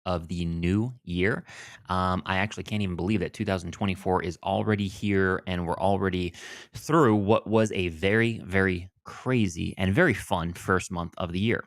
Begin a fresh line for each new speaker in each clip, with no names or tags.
of the new year. I actually can't even believe that 2024 is already here and we're already through what was a very, very crazy and very fun first month of the year.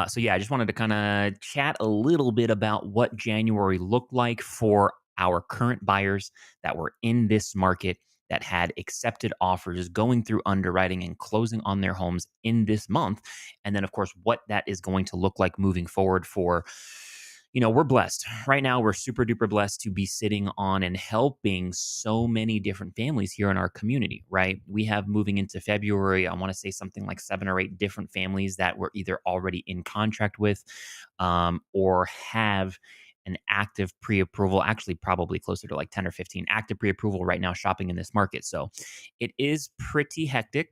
So, yeah, I just wanted to kind of chat a little bit about what January looked like for our current buyers that were in this market that had accepted offers, going through underwriting and closing on their homes in this month. And then, of course, what that is going to look like moving forward for, we're blessed. Right now, we're super duper blessed to be sitting on and helping so many different families here in our community, right? We have moving into February, I want to say something like 7 or 8 different families that we're either already in contract with or have an active pre-approval, actually probably closer to like 10 or 15 active pre-approval right now shopping in this market. So it is pretty hectic.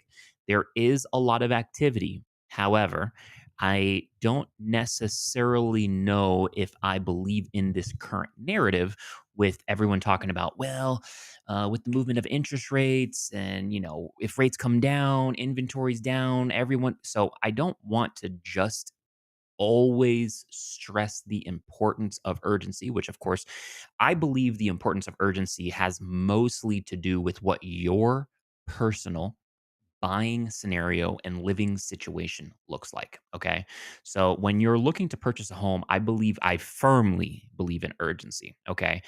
There is a lot of activity. However, I don't necessarily know if I believe in this current narrative with everyone talking about, well, with the movement of interest rates and, if rates come down, inventory's down, everyone. So I don't want to just always stress the importance of urgency, which of course, I believe the importance of urgency has mostly to do with what your personal buying scenario and living situation looks like. Okay. So when you're looking to purchase a home, I firmly believe in urgency. Okay.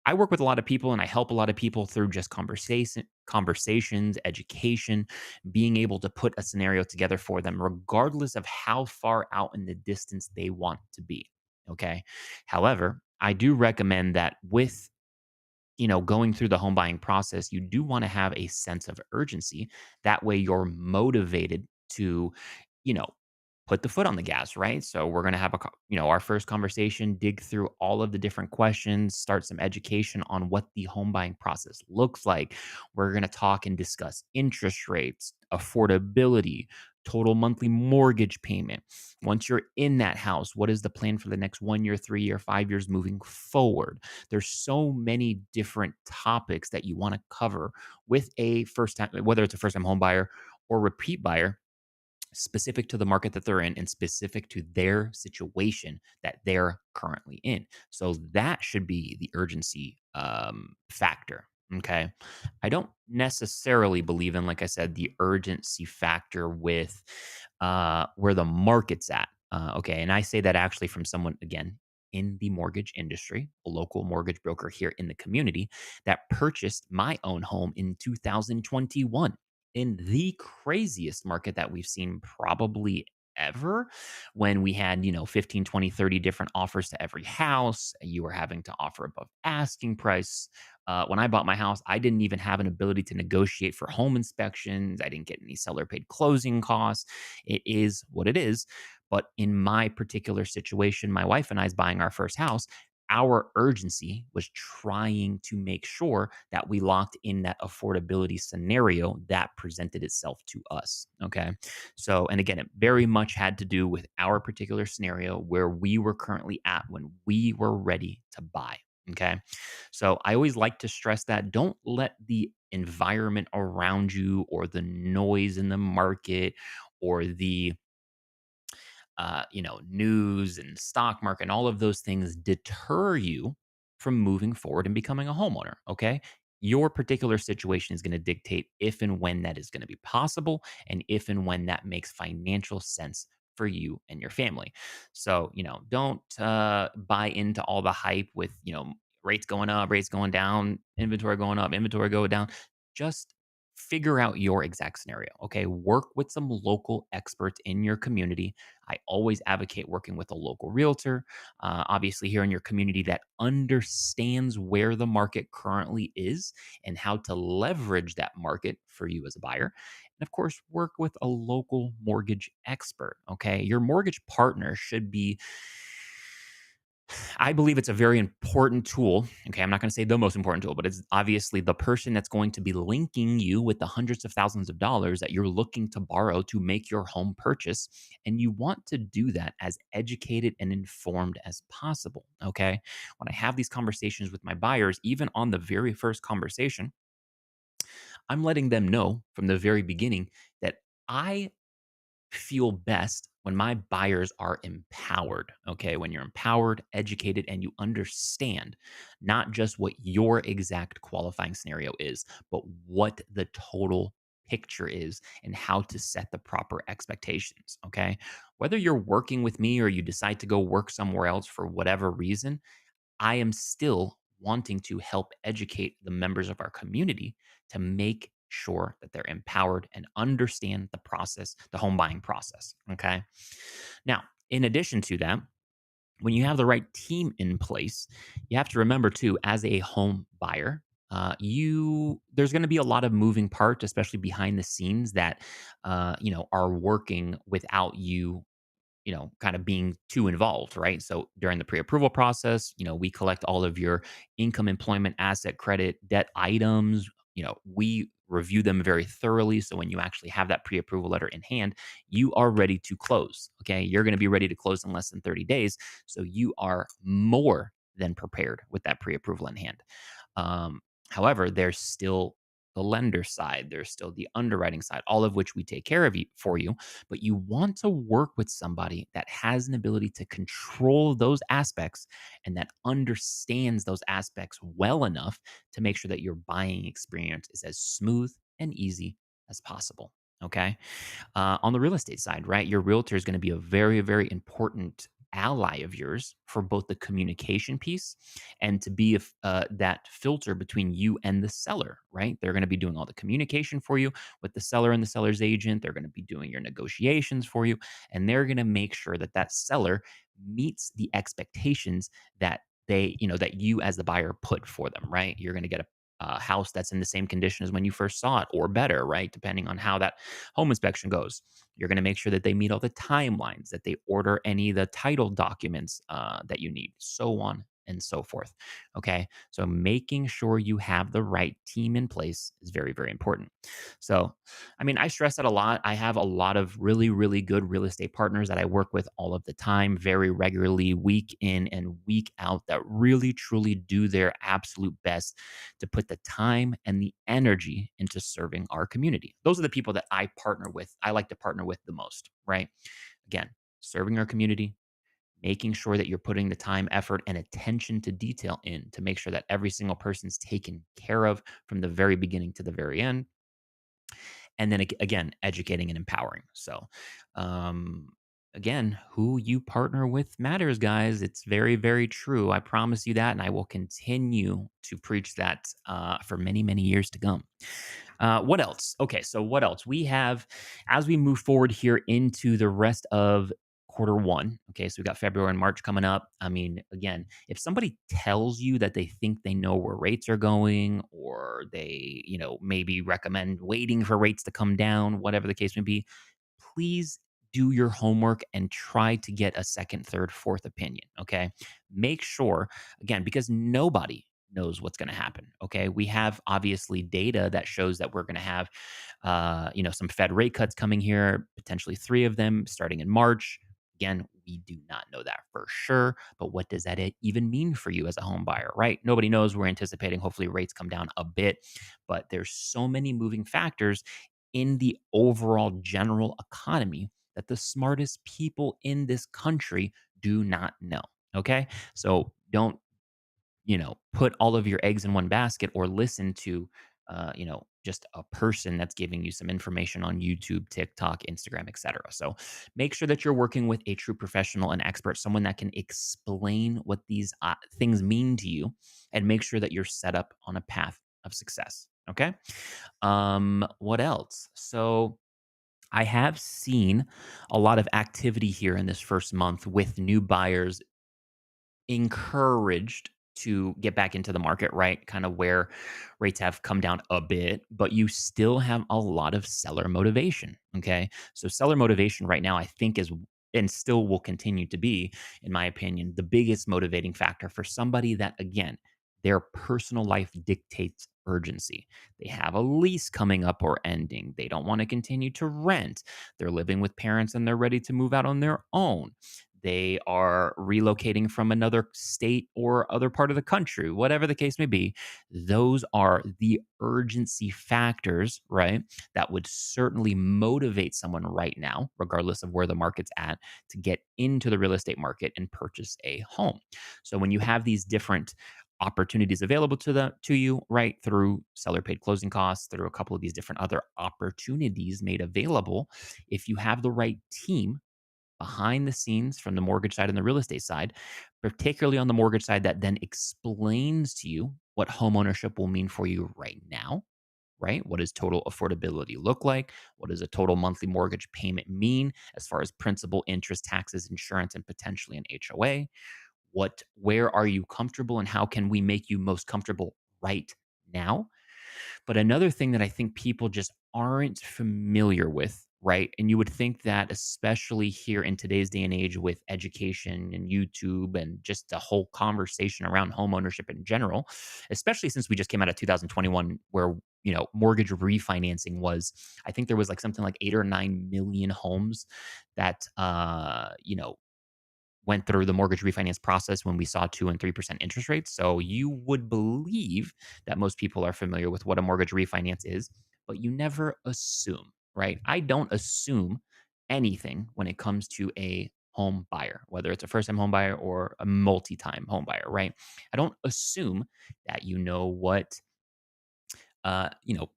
I work with a lot of people and I help a lot of people through just conversations, education, being able to put a scenario together for them, regardless of how far out in the distance they want to be. Okay. However, I do recommend that with going through the home buying process, you do want to have a sense of urgency. That way you're motivated to, you know, put the foot on the gas, right? So we're going to have our first conversation, dig through all of the different questions, start some education on what the home buying process looks like. We're going to talk and discuss interest rates, affordability, total monthly mortgage payment. Once you're in that house, what is the plan for the next 1 year, 3 year, 5 years moving forward? There's so many different topics that you want to cover with a first time, whether it's a first time home buyer or repeat buyer, specific to the market that they're in and specific to their situation that they're currently in. So that should be the urgency factor. Okay. I don't necessarily believe in, like I said, the urgency factor with where the market's at. Okay. And I say that actually from someone, again, in the mortgage industry, a local mortgage broker here in the community that purchased my own home in 2021 in the craziest market that we've seen probably ever, when we had 15, 20, 30 different offers to every house. You were having to offer above asking price. When I bought my house, I didn't even have an ability to negotiate for home inspections. I didn't get any seller paid closing costs. It is what it is. But in my particular situation, my wife and I's buying our first house, our urgency was trying to make sure that we locked in that affordability scenario that presented itself to us. Okay. So, and again, it very much had to do with our particular scenario where we were currently at when we were ready to buy. Okay. So I always like to stress that don't let the environment around you or the noise in the market or the news and stock market and all of those things deter you from moving forward and becoming a homeowner. Okay. Your particular situation is going to dictate if and when that is going to be possible and if and when that makes financial sense for you and your family. So, don't buy into all the hype with, rates going up, rates going down, inventory going up, inventory going down. Just figure out your exact scenario. Okay. Work with some local experts in your community. I always advocate working with a local realtor, obviously, here in your community that understands where the market currently is and how to leverage that market for you as a buyer. And of course, work with a local mortgage expert. Okay. Your mortgage partner should be, I believe it's a very important tool. Okay, I'm not going to say the most important tool, but it's obviously the person that's going to be linking you with the hundreds of thousands of dollars that you're looking to borrow to make your home purchase. And you want to do that as educated and informed as possible. Okay, when I have these conversations with my buyers, even on the very first conversation, I'm letting them know from the very beginning that I feel best when my buyers are empowered, okay, when you're empowered, educated, and you understand not just what your exact qualifying scenario is, but what the total picture is and how to set the proper expectations, okay? Whether you're working with me or you decide to go work somewhere else for whatever reason, I am still wanting to help educate the members of our community to make sure that they're empowered and understand the process, the home buying process. Okay. Now, in addition to that, when you have the right team in place, you have to remember too, as a home buyer, you there's going to be a lot of moving parts, especially behind the scenes that are working without you kind of being too involved, right? So during the pre-approval process, we collect all of your income, employment, asset, credit, debt items. We review them very thoroughly. So when you actually have that pre-approval letter in hand, you are ready to close. Okay. You're going to be ready to close in less than 30 days. So you are more than prepared with that pre-approval in hand. Um, However, there's still the lender side, there's still the underwriting side, all of which we take care of you for you. But you want to work with somebody that has an ability to control those aspects and that understands those aspects well enough to make sure that your buying experience is as smooth and easy as possible. Okay. On the real estate side, right? Your realtor is going to be a very, very important ally of yours for both the communication piece and to be that filter between you and the seller, right? They're going to be doing all the communication for you with the seller and the seller's agent. They're going to be doing your negotiations for you, and they're going to make sure that that seller meets the expectations that that you as the buyer put for them, right? You're going to get a house that's in the same condition as when you first saw it or better, right? Depending on how that home inspection goes. You're going to make sure that they meet all the timelines, that they order any of the title documents that you need, so on and so forth. Okay. So making sure you have the right team in place is very, very important. So, I mean, I stress that a lot. I have a lot of really, really good real estate partners that I work with all of the time, very regularly, week in and week out, that really, truly do their absolute best to put the time and the energy into serving our community. Those are the people that I partner with. I like to partner with the most, right? Again, serving our community, making sure that you're putting the time, effort, and attention to detail in to make sure that every single person's taken care of from the very beginning to the very end. And then again, educating and empowering. So, um, again, who you partner with matters, guys. It's very, very true. I promise you that. And I will continue to preach that for many, many years to come. What else? Okay, so what else? We have, as we move forward here into the rest of quarter one, okay, so we got February and March coming up. I mean, again, if somebody tells you that they think they know where rates are going, or they, maybe recommend waiting for rates to come down, whatever the case may be, please do your homework and try to get a second, third, fourth opinion. Okay. Make sure, again, because nobody knows what's going to happen. Okay. We have obviously data that shows that we're going to have, some Fed rate cuts coming here, potentially three of them starting in March. Again, we do not know that for sure, but what does that even mean for you as a home buyer, right? Nobody knows. We're anticipating hopefully rates come down a bit, but there's so many moving factors in the overall general economy that the smartest people in this country do not know. Okay. So don't, put all of your eggs in one basket or listen to, just a person that's giving you some information on YouTube, TikTok, Instagram, etc. So make sure that you're working with a true professional and expert, someone that can explain what these things mean to you, and make sure that you're set up on a path of success. Okay. What else? So I have seen a lot of activity here in this first month with new buyers encouraged to get back into the market, right? Kind of where rates have come down a bit, but you still have a lot of seller motivation. Okay. So, seller motivation right now, I think, is and still will continue to be, in my opinion, the biggest motivating factor for somebody that, again, their personal life dictates urgency. They have a lease coming up or ending. They don't want to continue to rent. They're living with parents and they're ready to move out on their own. they are relocating from another state or other part of the country, whatever the case may be. Those are the urgency factors, right? That would certainly motivate someone right now, regardless of where the market's at, to get into the real estate market and purchase a home. So when you have these different opportunities available to you, right, through seller paid closing costs, through a couple of these different other opportunities made available, if you have the right team behind the scenes from the mortgage side and the real estate side, particularly on the mortgage side, that then explains to you what homeownership will mean for you right now, right? What does total affordability look like? What does a total monthly mortgage payment mean as far as principal, interest, taxes, insurance, and potentially an HOA? Where are you comfortable and how can we make you most comfortable right now? But another thing that I think people just aren't familiar with, right? And you would think that, especially here in today's day and age with education and YouTube and just the whole conversation around home ownership in general, especially since we just came out of 2021, where mortgage refinancing was, I think there was like something like 8 or 9 million homes that went through the mortgage refinance process when we saw 2 and 3% interest rates. So you would believe that most people are familiar with what a mortgage refinance is, but you never assume, right? I don't assume anything when it comes to a home buyer, whether it's a first time home buyer or a multi time home buyer, right? I don't assume that you know what, uh, you know,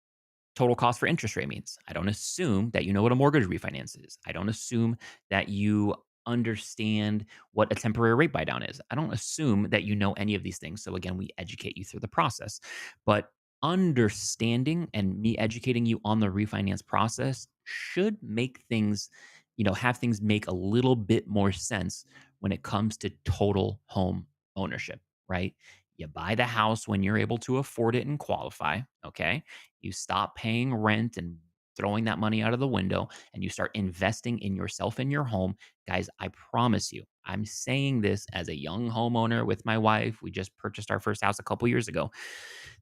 total cost for interest rate means. I don't assume that you know what a mortgage refinance is. I don't assume that you understand what a temporary rate buy down is. I don't assume that you know any of these things. So again, we educate you through the process. But understanding and me educating you on the refinance process should make things, have things make a little bit more sense when it comes to total home ownership, right? You buy the house when you're able to afford it and qualify, okay? You stop paying rent and throwing that money out of the window and you start investing in yourself and your home. Guys, I promise you, I'm saying this as a young homeowner with my wife. We just purchased our first house a couple years ago.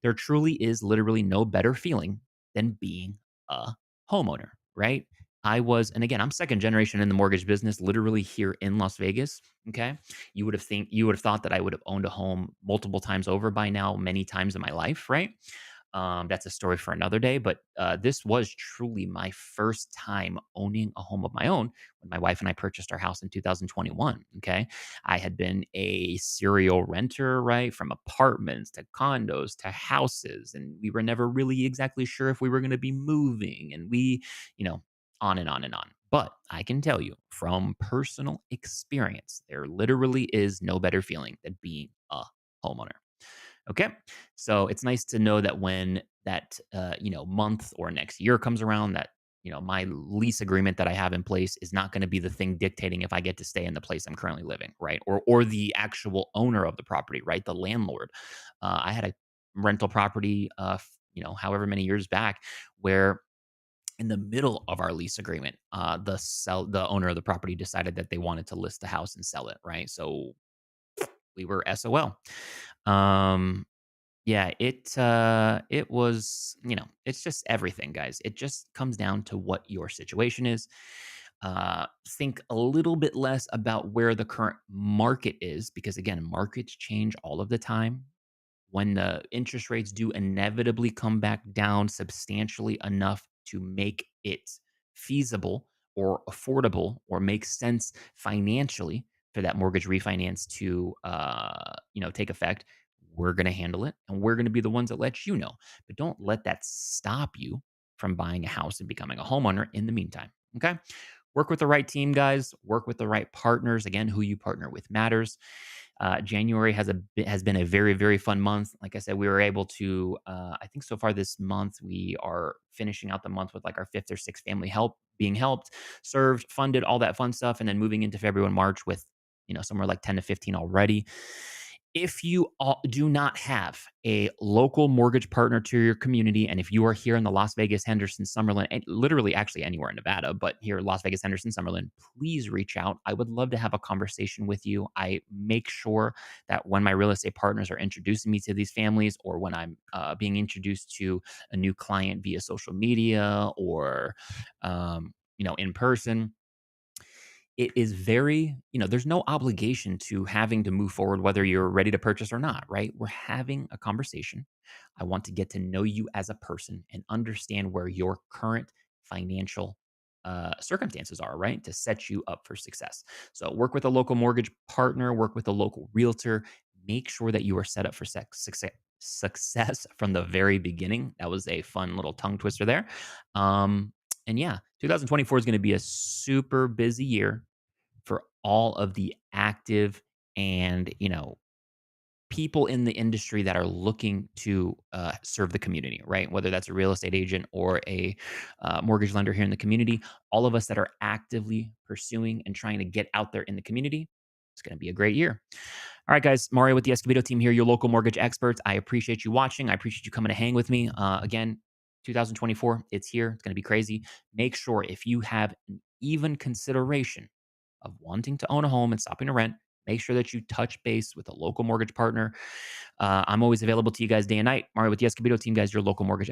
There truly is literally no better feeling than being a homeowner, right? And again, I'm second generation in the mortgage business, literally here in Las Vegas. Okay. You would have thought that I would have owned a home multiple times over by now, many times in my life, right? That's a story for another day. But this was truly my first time owning a home of my own when my wife and I purchased our house in 2021. Okay. I had been a serial renter, right? From apartments to condos to houses. And we were never really exactly sure if we were going to be moving. And you know, on and on and on. But I can tell you from personal experience, there literally is no better feeling than being a homeowner. Okay. So it's nice to know that when that, month or next year comes around, that, my lease agreement that I have in place is not going to be the thing dictating if I get to stay in the place I'm currently living, right? Or the actual owner of the property, right? The landlord. I had a rental property, however many years back, where in the middle of our lease agreement, the owner of the property decided that they wanted to list the house and sell it, right? So we were SOL. Um, yeah, it was, it's just everything, guys. It just comes down to what your situation is. Think a little bit less about where the current market is, because again, markets change all of the time. When the interest rates do inevitably come back down substantially enough to make it feasible or affordable or make sense financially for that mortgage refinance to take effect, we're going to handle it and we're going to be the ones that let you know. But don't let that stop you from buying a house and becoming a homeowner in the meantime. Okay. Work with the right team, guys. Work with the right partners. Again, who you partner with matters. January has been a very, very fun month. Like I said, we were able to. I think so far this month we are finishing out the month with like our fifth or sixth family being helped, served, funded, all that fun stuff, and then moving into February and March with somewhere like 10 to 15 already. If you do not have a local mortgage partner to your community, and if you are here in the Las Vegas, Henderson, Summerlin, and literally actually anywhere in Nevada, but here Las Vegas, Henderson, Summerlin, please reach out. I would love to have a conversation with you. I make sure that when my real estate partners are introducing me to these families, or when I'm being introduced to a new client via social media or in person, it is very, there's no obligation to having to move forward whether you're ready to purchase or not, right? We're having a conversation. I want to get to know you as a person and understand where your current financial circumstances are, right? To set you up for success. So work with a local mortgage partner, work with a local realtor, make sure that you are set up for success from the very beginning. That was a fun little tongue twister there. And yeah, 2024 is going to be a super busy year for all of the active and, people in the industry that are looking to serve the community, right? Whether that's a real estate agent or a mortgage lender here in the community, all of us that are actively pursuing and trying to get out there in the community, it's going to be a great year. All right, guys, Mario with the Escobedo team here, your local mortgage experts. I appreciate you watching. I appreciate you coming to hang with me. Again, 2024, it's here. It's going to be crazy. Make sure if you have an even consideration of wanting to own a home and stopping to rent, make sure that you touch base with a local mortgage partner. I'm always available to you guys day and night. Mario with the Escobedo team, guys, your local mortgage